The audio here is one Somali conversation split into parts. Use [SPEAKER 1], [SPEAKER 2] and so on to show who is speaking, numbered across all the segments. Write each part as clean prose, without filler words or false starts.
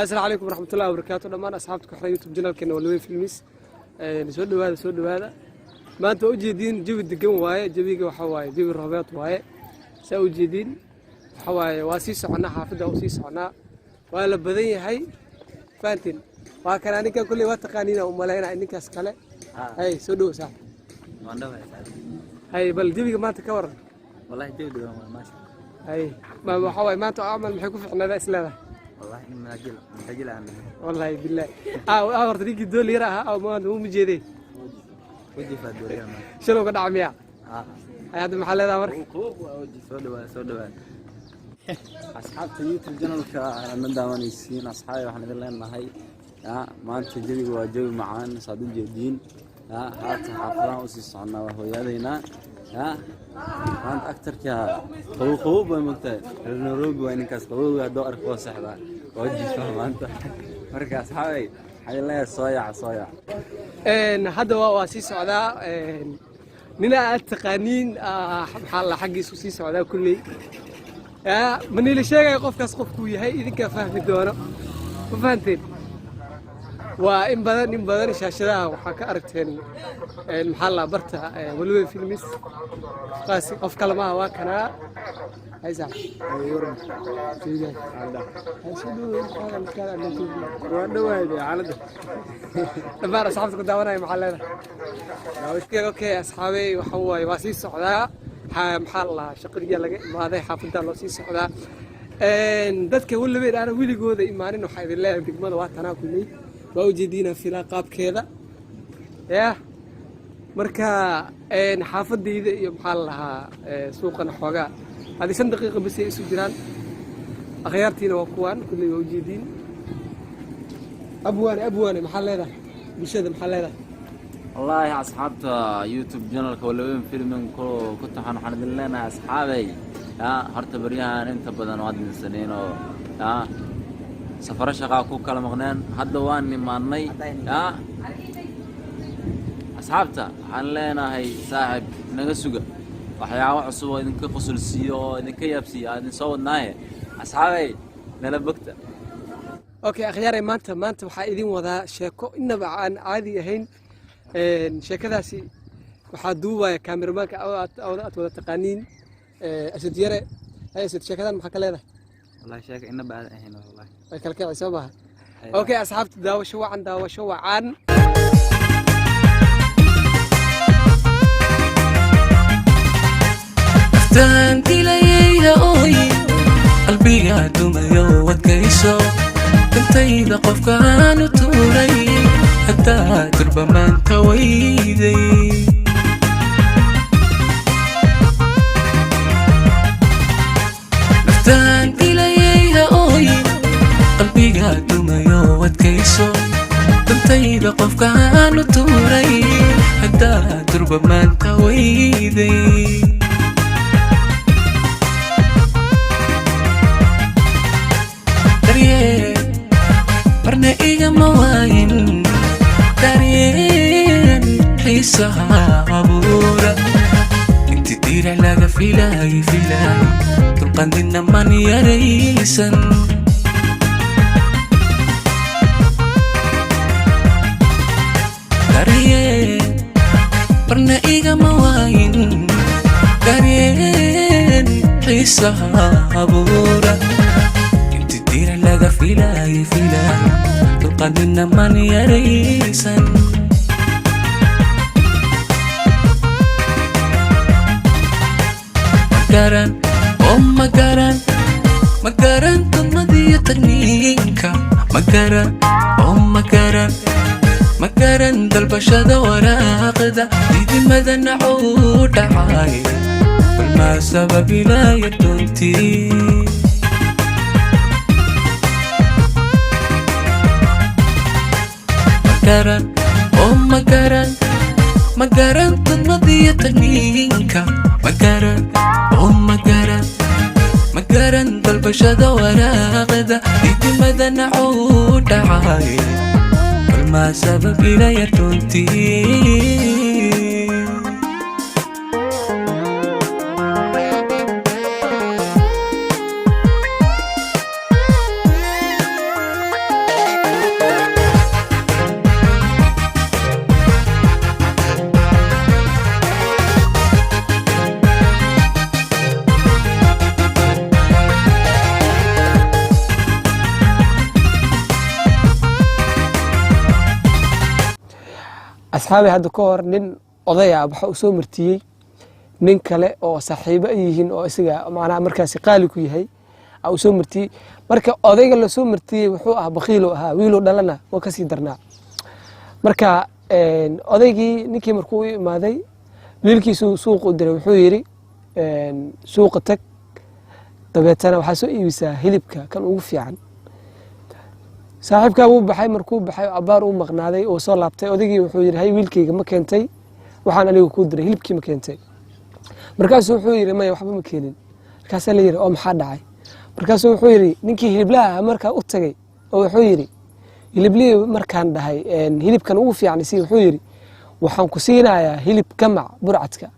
[SPEAKER 1] السلام عليكم ورحمة الله وبركاته. لما أصحابتك حنا يوتيوب جنال كنا ولوي فيلميس سود هذا ما أنتوا جديدين جيب الدقم واي جيبي وحواي جيب الرهبات واي سو جديدين حواي واسيس عنا حافظة واسيس عنا ولا بدي هاي فانتين وكان أنا كل وقت قانينا وملاينا إنك أسكله هاي سودو صح هاي بل جيبي ما تكور
[SPEAKER 2] والله جيبي ماشي
[SPEAKER 1] هاي ما حواي ما أنتوا أعمل محيكوا في عنا إسلامه
[SPEAKER 2] والله من أجل عنه
[SPEAKER 1] والله بالله أورد ليك الدول يراها أو ما هو مجدي
[SPEAKER 2] ودي فادوري
[SPEAKER 1] شنو قد عمياء هذا محل هذا مر
[SPEAKER 2] سودوا أصحاب يوتيوب جنال من داوانيسين أصحابي وإحنا دلنا هاي ما أنت جوي وجوي معانا صادق جديد هات حافظنا وسيسعنا وهو يدينا ما أنت أكتر خوب ومقتل النروج وإنك خوب دور كوس حدا وجي فهم أنت مركز أصحابي حي الله صايع
[SPEAKER 1] إن هذا واسيس عدا نلا التقانين محل حق سوسيس عدا كله من اللي شيء يقف كسقف كوي هاي إذا كفهم الدورة وفهمتين وإن بدن شاشة وحكى أرتين المحل برتا ولوي فيلميس قاسي قف كلمة واكنا هاي زعل يورم سيدي هاي شنو هذا الكلام اللي تقول وانا وايد على ده لما أصحابك داونا محلنا اوكي أصحابي وحواي واسيس سعداء محل شقرية لقى ما هذا حافظ الله واسيس سعداء dadka wali weyn ana wiligooda imaanin waxa idin leeyahay degmada waa tanaa kulay waa u jeedina filaaqab keeda marka xaafadayda iyo maxaa lahaa suuqana xoogaa hadi 5 daqiiqo bas ay isu jiraan akhyaartiina waa kuwan kulay waa u jeedin abwaane maxaa leedahay bulshada maxaa leedahay
[SPEAKER 2] والله يا أصحابتا يوتيوب جنال كولوين فيلمين كنت حنحن لنا أصحابي هرت بريان أنت بدن واد من سنين سفر شقا كوك كلام غنان هذا واني ماني أصحابتا حن لنا هي صاحب نجسوجا وحياة عصوة إنك قصر سيو إنك يبسي إن صوت نايه أصحابي نلبكت
[SPEAKER 1] أوكي أخيرا ما أنت وحايدين وذا شيكو إنما عن عادي هين sheekadaasi waxa duubaya cameramanka oo wada taqaaniin asad yare asad sheekadan maxaa ka leedahay
[SPEAKER 2] wallahi sheeka inna baad ahayn wallahi
[SPEAKER 1] way kala kacay soo baaha okay asxaabta daawasho wacan
[SPEAKER 3] tanti leeyahay ooy qalbiga dumayo wadkayso intayda qofkaan u tuuray حتى ترب ما انت ويدي نفتان إليها اوي قلبي قادو ما يوت كيسو تنتي لقف كانو توري حتى ترب ما انت ويدي دريه برنا إيجا مواين دارين حيسها عبورة انت تدير علاقة فيلاي تلقان دينا ماني يا ريسا دارين برنا إيجا مواين دارين حيسها عبورة انت تدير علاقة فيلاي تلقان دينا ماني يا ريسا مقارن تنضي تغنينك مقارن دالبشادة وراقدة ديدي مدن عود عاي بالما سبب لا يدونتي مقارن تنضي تغنينك مقارن دالبشادة وراقدة ديدي مدن عود عاي بالما سبب لا يدونتي
[SPEAKER 1] asxaabi hadda ka hor nin oday ah waxa uu soo martiyey nin kale oo saaxiibo ay yihiin oo isaga macnaha markaasi qaali ku yahay uu soo martiyey marka odayga la soo martiyey wuxuu ahaa bakhiil oo ahaa wiil oo dhalana waa kasii darnaa marka odaygii ninkii markuu u imaaday wiilkiisu suuq u diray wuxuu yiri suuqa tag dabeetana waxaa soo iibisaa hilibka kan ugu fiican saaxiibkaa wuu baxay markuu baxay abaar uu maqnaaday oo soo laabtay odaygii wuxuu yiri hay wiilkayga ma keentay waxaan anigu ku diray hilibkii ma keentay markaasuu wuxuu yiri maya waxba ma keenin markaasaa la yiri oo maxaa dhacay markaasuu wuxuu yiri ninkii hiliblaha markaa u tagay oo wuxuu yiri hiliblii markaan dhahay hilibkan ugu fiican si wuxuu yiri waxaan ku siinayaa hilib kamac burcadka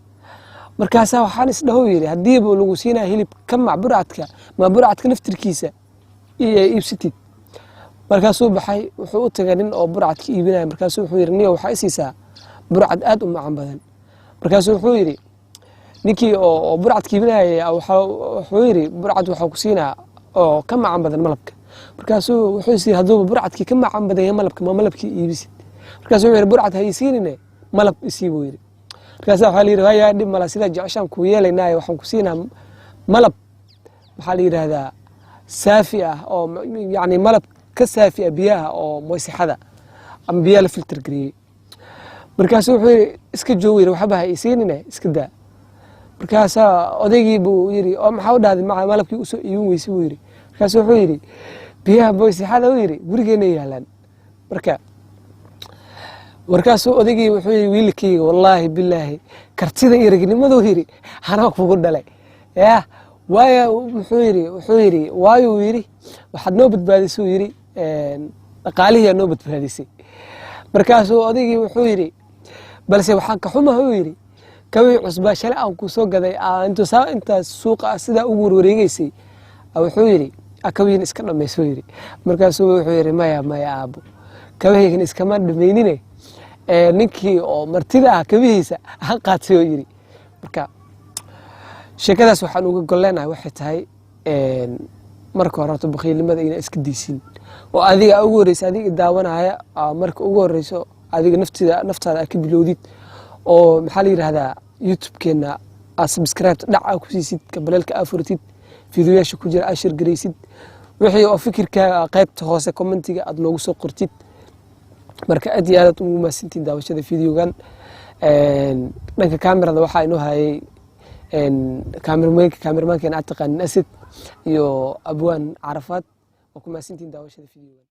[SPEAKER 1] markaasaa waxaan isdhahow yiri haddii buu lagu siinayaa hilib kamac burcadka ma burcadka naftirkiisa iibsatid markaasuu baxay wuxuu u tagay nin oo burcadka iibinaya markaasuu wuxuu yiri niyo waxaa isiisaa burcad aad u macaan badan markaasuu wuxuu yiri ninkii oo burcadka iibinaya wuxuu yiri burcad waxaa ku siinaa oo ka macaan badan malabka markaasuu wuxuu yiri hadduu burcadkii ka macaan badan yahay malabka ma malabkii iibisid markaasuu wuxuu yiri burcad ha isiinine malab isii buu yiri markaasaa waxaa la yiri haya dhib mala sida jeceshaan ku yeelaynaayo waxaan ku siinaa malab maxaa la yiraahdaa saafi ah oo yacni malab ka saafi ah biyaha oo moysixada ama biyaha la filter gareeyey markaasuu wuxuu yiri iska joog yiri waxba ha isiinine iska daa markaasaa odaygii buu yiri oo maxaa u dhahday malabkii usoo iibin weysay buu yiri markaasuu wuxuu yiri biyaha moysixada u yiri gurigeena yaalaan markaasuu odaygii wuxuu yiri wiilkayga wallaahi bilaahi kartida iyo ragnimadu yiri anaa kugu dhalay yaa waayo wuxuu yiri waayo yiri waxaad noo badbaadisay yiri dhaqaalihii noo badbaadisay markaasuu odaygii wuxuu yiri balse waxaan ka xumahay yiri kawii cusbaa shalay aan ku soo gaday intaas suuqa sida ugu wareegaysay wuxuu yiri akawiin iska dhamayso yiri markaasuu wuxuu yiri maya aabo kawiin iskama dhameynine ninkii oo martida ah kabihiisa aan qaatay oo yiri marka sheekadaas waxaan uga goleenahay waxay tahay marka hore bakhiilnimada inay iska diisin oo adiga ugu horeysa adiga daawanaya marka ugu horeyso adiga naftaada ka bilowdid oo maxaa la yiraahdaa YouTube-keena subscribe dhaca ku siisid kabalka afurtid fiidiyoyaasha ku jira ashir gareysid wixii oo fikirkaaga qaybta hoose commentiga aad noogu soo qortid marka aad iyo aad ugu maasantiin daawashada fiidiyogan dhanka kaamirada waxaa inoo hayay kaamirmaankeena aad taqaanin Asad iyo Abwaan Carafaad oo ku maasantiin daawashada fiidiyogan